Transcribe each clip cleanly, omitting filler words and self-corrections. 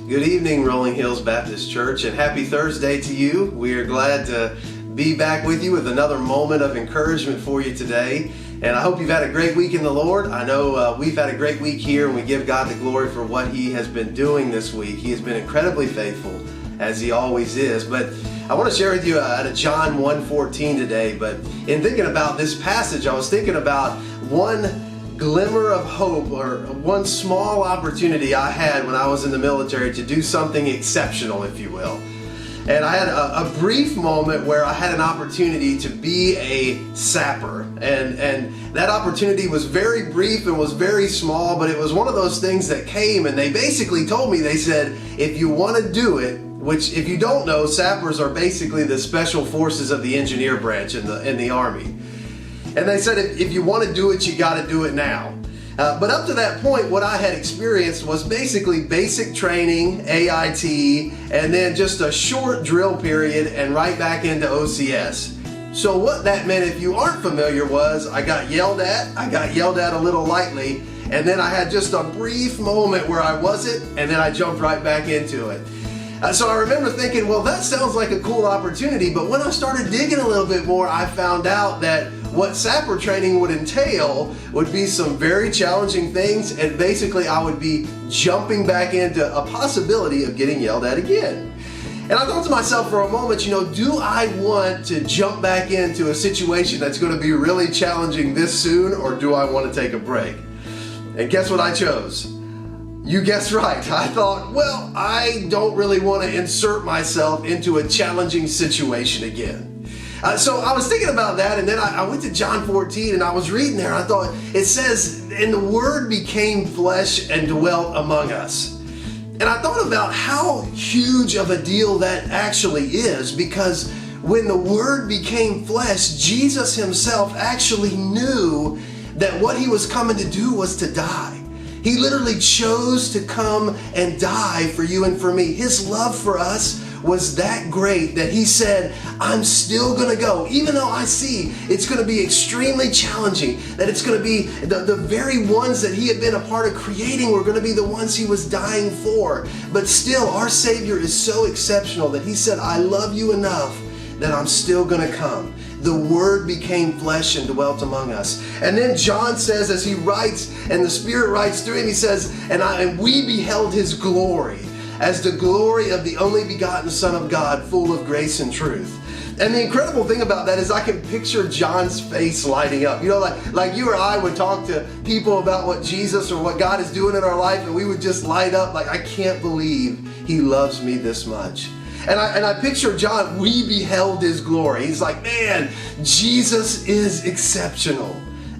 Good evening, Rolling Hills Baptist Church, and happy Thursday to you. We are glad to be back with you with another moment of encouragement for you today. And I hope you've had a great week in the Lord. I know we've had a great week here, and we give God the glory for what He has been doing this week. He has been incredibly faithful, as He always is. But I want to share with you out of John 1:14 today. But in thinking about this passage, I was thinking about one glimmer of hope, or one small opportunity I had when I was in the military to do something exceptional, if you will. And I had a brief moment where I had an opportunity to be a sapper. And that opportunity was very brief and was very small, but it was one of those things that came, and they basically told me, they said, if you want to do it, which if you don't know, sappers are basically the special forces of the engineer branch in the Army. And they said, if you want to do it, you got to do it now. But up to that point, what I had experienced was basically basic training, AIT, and then just a short drill period and right back into OCS. So what that meant, if you aren't familiar, was I got yelled at a little lightly, and then I had just a brief moment where I wasn't, and then I jumped right back into it. So I remember thinking, well, that sounds like a cool opportunity, but when I started digging a little bit more, I found out that what sapper training would entail would be some very challenging things, and basically I would be jumping back into a possibility of getting yelled at again. And I thought to myself for a moment, do I want to jump back into a situation that's going to be really challenging this soon, or do I want to take a break? And guess what I chose? You guessed right. I thought, well, I don't really want to insert myself into a challenging situation again. So I was thinking about that, and then I went to John 14, and I was reading there, and I thought, it says, and the Word became flesh and dwelt among us. And I thought about how huge of a deal that actually is, because when the Word became flesh, Jesus Himself actually knew that what He was coming to do was to die. He literally chose to come and die for you and for me. His love for us was that great that He said, I'm still going to go, even though I see it's going to be extremely challenging, that it's going to be the very ones that He had been a part of creating were going to be the ones He was dying for. But still, our Savior is so exceptional that He said, I love you enough that I'm still going to come. The Word became flesh and dwelt among us. And then John says, as he writes, and the Spirit writes through him, he says, and we beheld His glory, as the glory of the only begotten Son of God, full of grace and truth. And the incredible thing about that is I can picture John's face lighting up. Like you or I would talk to people about what Jesus or what God is doing in our life, and we would just light up like, I can't believe He loves me this much. And I picture John, we beheld His glory. He's like, man, Jesus is exceptional.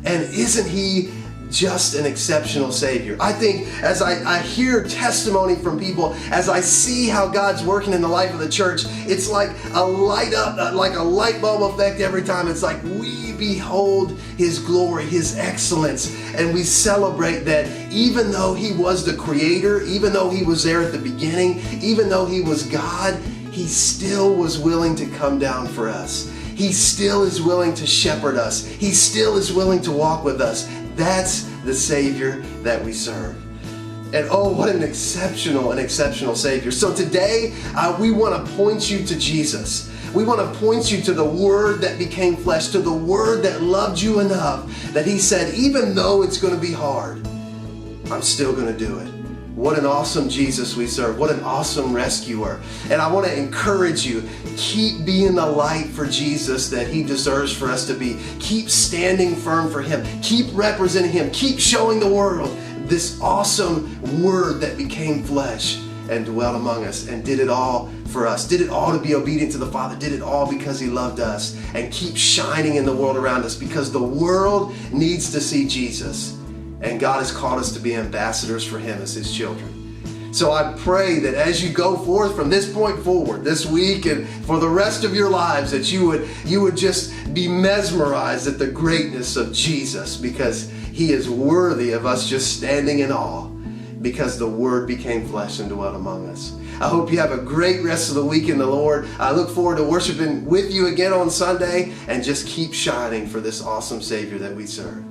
And isn't He just an exceptional Savior? I think as I hear testimony from people, as I see how God's working in the life of the church, it's like a light up, like a light bulb effect every time. It's like we behold His glory, His excellence, and we celebrate that even though He was the Creator, even though He was there at the beginning, even though He was God, He still was willing to come down for us. He still is willing to shepherd us. He still is willing to walk with us. That's the Savior that we serve. And oh, what an exceptional Savior. So today, we want to point you to Jesus. We want to point you to the Word that became flesh, to the Word that loved you enough that He said, even though it's going to be hard, I'm still going to do it. What an awesome Jesus we serve. What an awesome rescuer. And I want to encourage you, keep being the light for Jesus that He deserves for us to be. Keep standing firm for Him. Keep representing Him. Keep showing the world this awesome Word that became flesh and dwelt among us and did it all for us. Did it all to be obedient to the Father. Did it all because He loved us. And keep shining in the world around us, because the world needs to see Jesus. And God has called us to be ambassadors for Him as His children. So I pray that as you go forth from this point forward, this week and for the rest of your lives, that you would just be mesmerized at the greatness of Jesus, because He is worthy of us just standing in awe, because the Word became flesh and dwelt among us. I hope you have a great rest of the week in the Lord. I look forward to worshiping with you again on Sunday, and just keep shining for this awesome Savior that we serve.